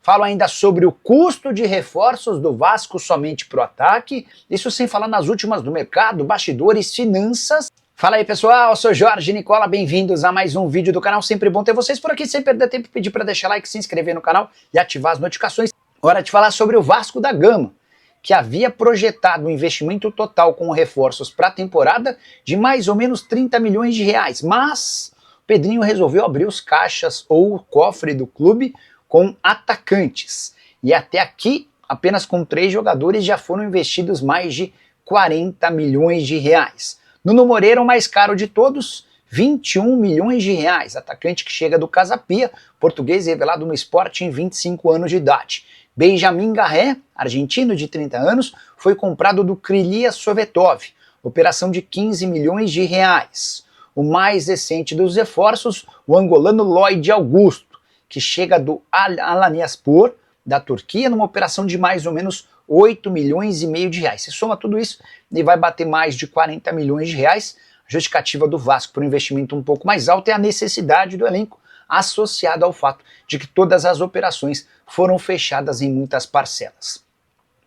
Falo ainda sobre o custo de reforços do Vasco somente para o ataque, isso sem falar nas últimas do mercado, bastidores, finanças. Fala aí pessoal, eu sou Jorge Nicola, bem-vindos a mais um vídeo do canal, sempre bom ter vocês por aqui, sem perder tempo, pedir para deixar like, se inscrever no canal e ativar as notificações. Hora de falar sobre o Vasco da Gama, que havia projetado um investimento total com reforços para a temporada de mais ou menos 30 milhões de reais, mas o Pedrinho resolveu abrir os caixas ou o cofre do clube com atacantes. E até aqui, apenas com 3 jogadores já foram investidos mais de 40 milhões de reais. Nuno Moreira, o mais caro de todos, 21 milhões de reais. Atacante que chega do Casa Pia, português revelado no Sport em 25 anos de idade. Benjamin Garré, argentino de 30 anos, foi comprado do Krylia Sovetov, operação de 15 milhões de reais. O mais recente dos reforços, o angolano Lloyd Augusto, que chega do Alanyaspor, da Turquia, numa operação de mais ou menos 8 milhões e meio de reais. Se soma tudo isso, ele vai bater mais de 40 milhões de reais. A justificativa do Vasco por um investimento um pouco mais alto é a necessidade do elenco, associado ao fato de que todas as operações foram fechadas em muitas parcelas.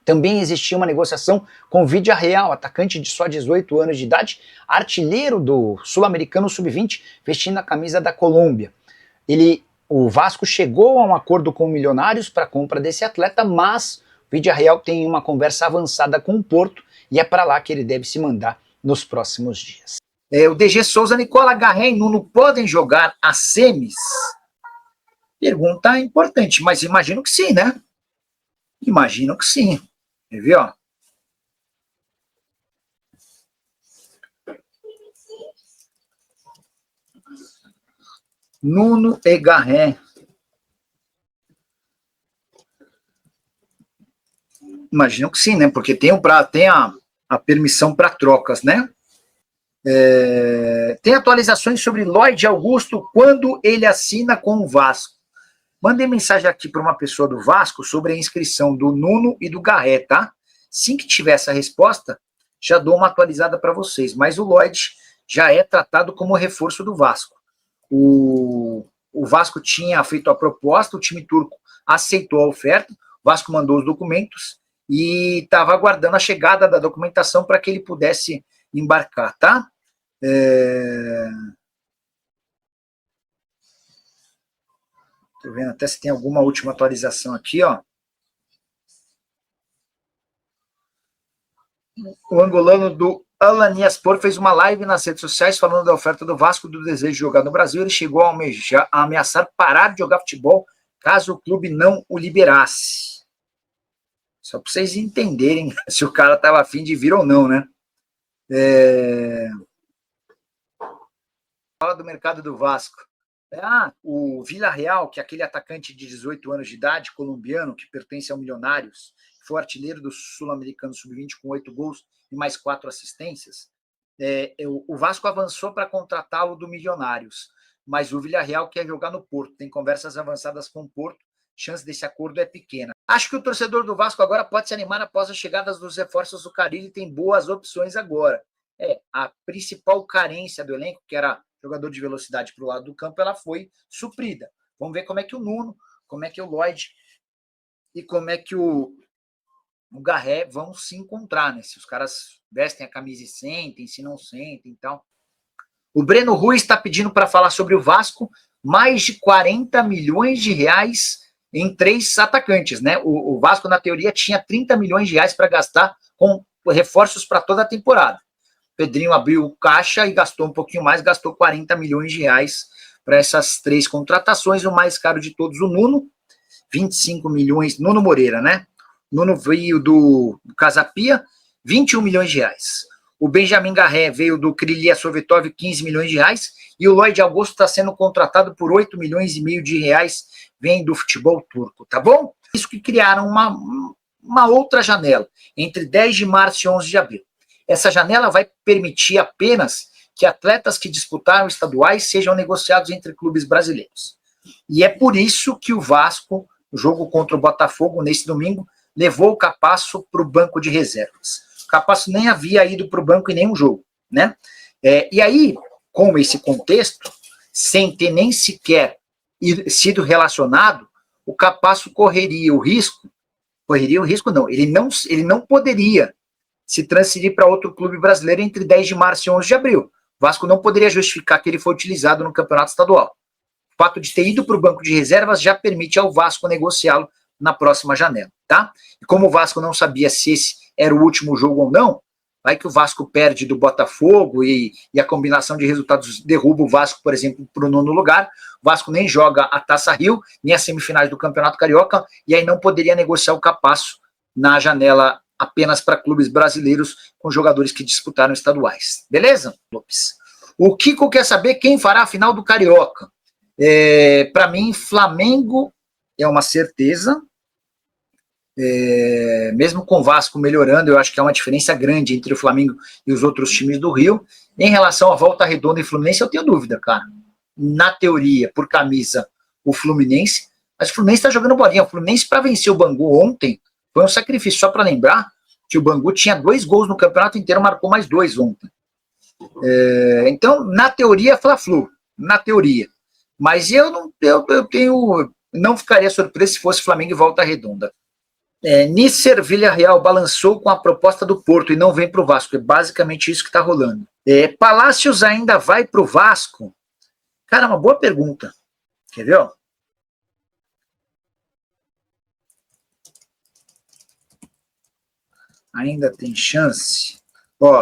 Também existia uma negociação com o Vidia Real, atacante de só 18 anos de idade, artilheiro do Sul-Americano Sub-20, vestindo a camisa da Colômbia. O Vasco chegou a um acordo com o Milionários para a compra desse atleta, mas o Vidia Real tem uma conversa avançada com o Porto e é para lá que ele deve se mandar nos próximos dias. O DG Souza, Nicola, Garré e Nuno podem jogar as semis? Pergunta importante, mas imagino que sim, né? Imagino que sim. Quer ver, ó? Nuno e Garré. Imagino que sim, né? Porque tem a permissão para trocas, né? Tem atualizações sobre Lloyd Augusto quando ele assina com o Vasco. Mandei mensagem aqui para uma pessoa do Vasco sobre a inscrição do Nuno e do Garré, tá? Assim que tiver essa resposta, já dou uma atualizada para vocês. Mas o Lloyd já é tratado como reforço do Vasco. O Vasco tinha feito a proposta, o time turco aceitou a oferta, o Vasco mandou os documentos e estava aguardando a chegada da documentação para que ele pudesse embarcar, tá? Tô vendo até se tem alguma última atualização aqui, ó. O angolano do Alanyaspor fez uma live nas redes sociais falando da oferta do Vasco, do desejo de jogar no Brasil. Ele chegou a ameaçar parar de jogar futebol caso o clube não o liberasse. Só para vocês entenderem se o cara estava afim de vir ou não, né? Fala do mercado do Vasco. O Villarreal, que é aquele atacante de 18 anos de idade, colombiano, que pertence ao Milionários, foi artilheiro do Sul-Americano Sub-20 com 8 gols e mais 4 assistências. O Vasco avançou para contratá-lo do Milionários, mas o Villarreal quer jogar no Porto, tem conversas avançadas com o Porto, chance desse acordo é pequena. Acho que o torcedor do Vasco agora pode se animar após as chegadas dos reforços do Carille, tem boas opções agora. A principal carência do elenco, que era jogador de velocidade para o lado do campo, ela foi suprida. Vamos ver como é que o Nuno, como é que o Lloyd e como é que o Garré vão se encontrar, né? Se os caras vestem a camisa e sentem, se não sentem e tal. O Breno Ruiz está pedindo para falar sobre o Vasco, mais de 40 milhões de reais em 3 atacantes, né? O Vasco, na teoria, tinha 30 milhões de reais para gastar com reforços para toda a temporada. Pedrinho abriu o caixa e gastou um pouquinho mais, gastou 40 milhões de reais para essas 3 contratações. O mais caro de todos, o Nuno, 25 milhões, Nuno Moreira, né? Nuno veio do Casa Pia, 21 milhões de reais. O Benjamin Garré veio do Krylia Sovetov, 15 milhões de reais. E o Lloyd Augusto está sendo contratado por 8 milhões e meio de reais, vem do futebol turco, tá bom? Isso que criaram uma outra janela, entre 10 de março e 11 de abril. Essa janela vai permitir apenas que atletas que disputaram estaduais sejam negociados entre clubes brasileiros. E é por isso que o Vasco, no jogo contra o Botafogo, nesse domingo, levou o Capasso para o banco de reservas. O Capasso nem havia ido para o banco em nenhum jogo, né? E aí, com esse contexto, sem ter nem sequer sido relacionado, o Capasso correria o risco não, ele não poderia se transferir para outro clube brasileiro entre 10 de março e 11 de abril. O Vasco não poderia justificar que ele foi utilizado no campeonato estadual. O fato de ter ido para o banco de reservas já permite ao Vasco negociá-lo na próxima janela, tá? E como o Vasco não sabia se esse era o último jogo ou não, vai que o Vasco perde do Botafogo e a combinação de resultados derruba o Vasco, por exemplo, para o 9º lugar. O Vasco nem joga a Taça Rio, nem as semifinais do Campeonato Carioca, e aí não poderia negociar o Capasso na janela apenas para clubes brasileiros com jogadores que disputaram estaduais. Beleza, Lopes? O Kiko quer saber quem fará a final do Carioca. Para mim, Flamengo é uma certeza. Mesmo com o Vasco melhorando, eu acho que há uma diferença grande entre o Flamengo e os outros times do Rio. Em relação à Volta Redonda e Fluminense, eu tenho dúvida, cara. Na teoria, por camisa, o Fluminense, mas o Fluminense está jogando bolinha. O Fluminense, para vencer o Bangu ontem, foi um sacrifício. Só para lembrar que o Bangu tinha 2 gols no campeonato inteiro, marcou mais 2 ontem. Então, na teoria, Fla-Flu. Na teoria. Mas eu não ficaria surpreso se fosse Flamengo e Volta Redonda. Nícer Villarreal balançou com a proposta do Porto e não vem para o Vasco. É basicamente isso que está rolando. Palácios ainda vai para o Vasco? Cara, uma boa pergunta. Quer ver? Ainda tem chance?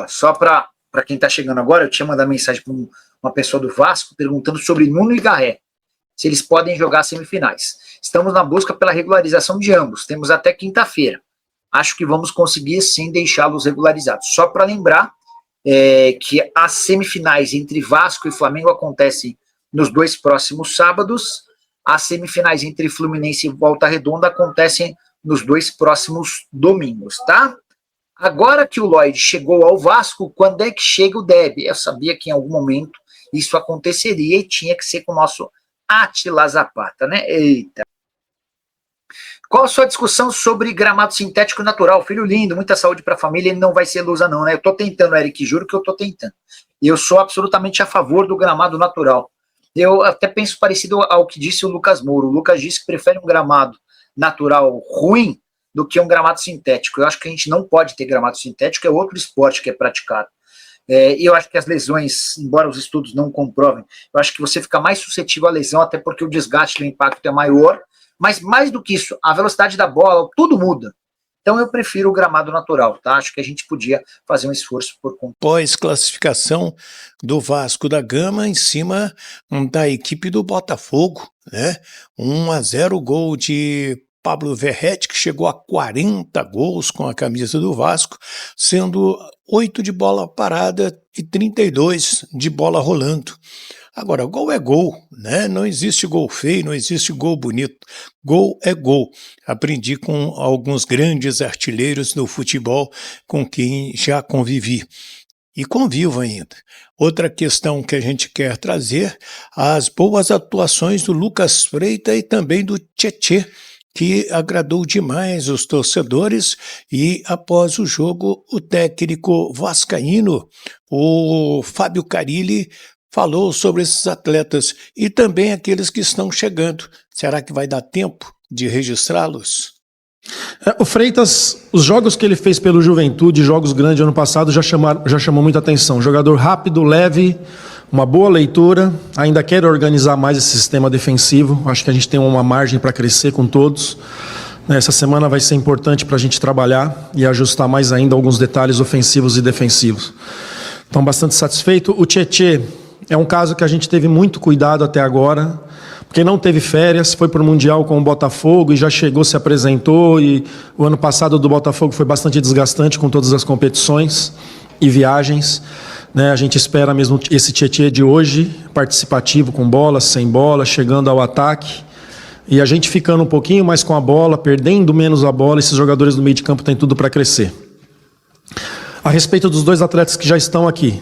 Só para quem está chegando agora, eu tinha mandado mensagem para uma pessoa do Vasco perguntando sobre Nuno e Garré, se eles podem jogar semifinais. Estamos na busca pela regularização de ambos. Temos até quinta-feira. Acho que vamos conseguir, sim, deixá-los regularizados. Só para lembrar que as semifinais entre Vasco e Flamengo acontecem nos 2 próximos sábados. As semifinais entre Fluminense e Volta Redonda acontecem nos 2 próximos domingos, tá? Agora que o Lloyd chegou ao Vasco, quando é que chega o Deb? Eu sabia que em algum momento isso aconteceria e tinha que ser com o nosso Átila Zapata, né? Eita. Qual a sua discussão sobre gramado sintético natural? Filho lindo, muita saúde para a família, ele não vai ser lusa não, né? Eu tô tentando, Eric, juro que eu tô tentando. Eu sou absolutamente a favor do gramado natural. Eu até penso parecido ao que disse o Lucas Moura. O Lucas disse que prefere um gramado natural ruim do que um gramado sintético. Eu acho que a gente não pode ter gramado sintético, é outro esporte que é praticado. E eu acho que as lesões, embora os estudos não comprovem, eu acho que você fica mais suscetível à lesão, até porque o desgaste do impacto é maior, mas mais do que isso, a velocidade da bola, tudo muda. Então eu prefiro o gramado natural, tá? Acho que a gente podia fazer um esforço por conta. Pós-classificação do Vasco da Gama em cima da equipe do Botafogo, né? 1-0, gol de Pablo Verrete, que chegou a 40 gols com a camisa do Vasco, sendo 8 de bola parada e 32 de bola rolando. Agora, gol é gol, né? Não existe gol feio, não existe gol bonito. Gol é gol. Aprendi com alguns grandes artilheiros do futebol com quem já convivi. E convivo ainda. Outra questão que a gente quer trazer, as boas atuações do Lucas Freitas e também do Tietê, que agradou demais os torcedores, e após o jogo, o técnico vascaíno, o Fábio Carilli, falou sobre esses atletas e também aqueles que estão chegando. Será que vai dar tempo de registrá-los? O Freitas, os jogos que ele fez pelo Juventude, jogos grandes ano passado, já chamou muita atenção. Jogador rápido, leve, uma boa leitura, ainda quer organizar mais esse sistema defensivo. Acho que a gente tem uma margem para crescer com todos. Essa semana vai ser importante para a gente trabalhar e ajustar mais ainda alguns detalhes ofensivos e defensivos. Então, bastante satisfeito. O Tietê é um caso que a gente teve muito cuidado até agora, porque não teve férias, foi para o Mundial com o Botafogo e já chegou, se apresentou, e o ano passado do Botafogo foi bastante desgastante com todas as competições e viagens. A gente espera mesmo esse Tietê de hoje, participativo, com bola, sem bola, chegando ao ataque, e a gente ficando um pouquinho mais com a bola, perdendo menos a bola. Esses jogadores do meio de campo têm tudo para crescer. A respeito dos 2 atletas que já estão aqui,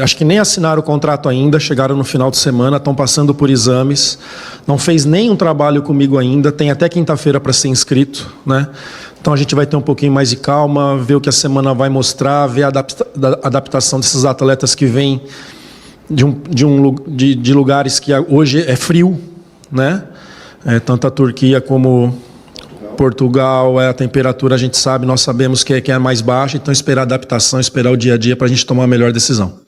acho que nem assinaram o contrato ainda, chegaram no final de semana, estão passando por exames, não fez nenhum trabalho comigo ainda, tem até quinta-feira para ser inscrito, né? Então a gente vai ter um pouquinho mais de calma, ver o que a semana vai mostrar, ver a adaptação desses atletas que vêm de lugares que hoje é frio, né? Tanto a Turquia como Portugal, a temperatura a gente sabe, nós sabemos que é mais baixa, então esperar a adaptação, esperar o dia a dia para a gente tomar a melhor decisão.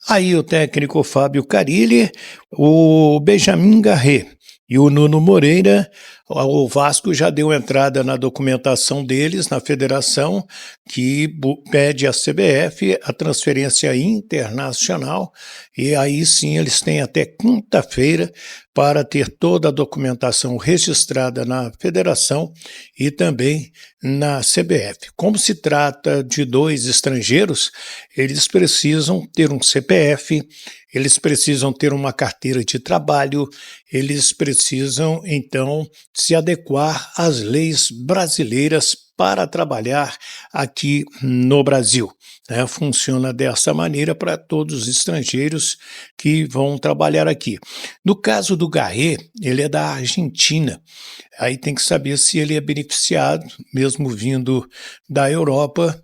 Aí o técnico Fábio Carille, o Benjamin Garret e o Nuno Moreira, o Vasco já deu entrada na documentação deles, na federação, que pede à CBF a transferência internacional, e aí sim eles têm até quinta-feira para ter toda a documentação registrada na federação e também na CBF. Como se trata de 2 estrangeiros, eles precisam ter um CPF, eles precisam ter uma carteira de trabalho, eles precisam, então, se adequar às leis brasileiras para trabalhar aqui no Brasil. Funciona dessa maneira para todos os estrangeiros que vão trabalhar aqui. No caso do Garret, ele é da Argentina. Aí tem que saber se ele é beneficiado, mesmo vindo da Europa,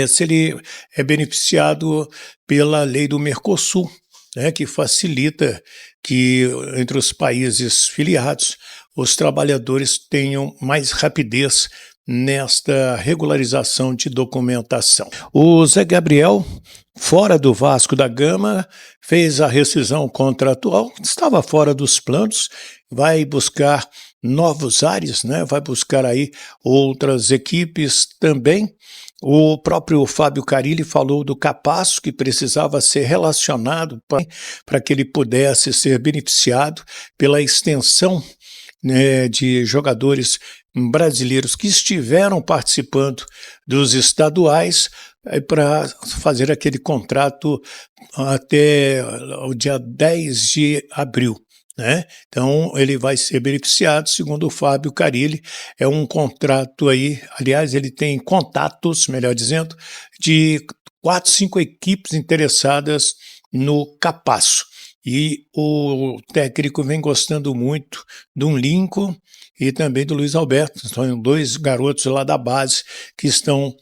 se ele é beneficiado pela lei do Mercosul, que facilita que entre os países filiados os trabalhadores tenham mais rapidez nesta regularização de documentação. O Zé Gabriel, fora do Vasco da Gama, fez a rescisão contratual, estava fora dos planos, vai buscar novos ares, vai buscar aí outras equipes também. O próprio Fábio Carille falou do Capasso, que precisava ser relacionado para que ele pudesse ser beneficiado pela extensão de jogadores brasileiros que estiveram participando dos estaduais para fazer aquele contrato até o dia 10 de abril. Então, ele vai ser beneficiado, segundo o Fábio Carille, é um contrato aí, aliás, ele tem contatos, melhor dizendo, de 4, 5 equipes interessadas no Capasso. E o técnico vem gostando muito do Lincoln e também do Luiz Alberto. São 2 garotos lá da base que estão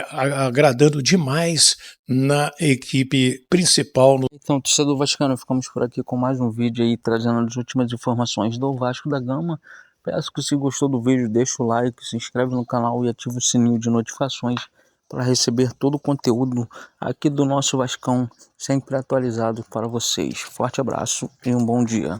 agradando demais na equipe principal. Então, torcedor vascaíno, ficamos por aqui com mais um vídeo aí, trazendo as últimas informações do Vasco da Gama. Peço que se gostou do vídeo, deixa o like, se inscreve no canal e ativa o sininho de notificações para receber todo o conteúdo aqui do nosso Vascão, sempre atualizado para vocês. Forte abraço e um bom dia.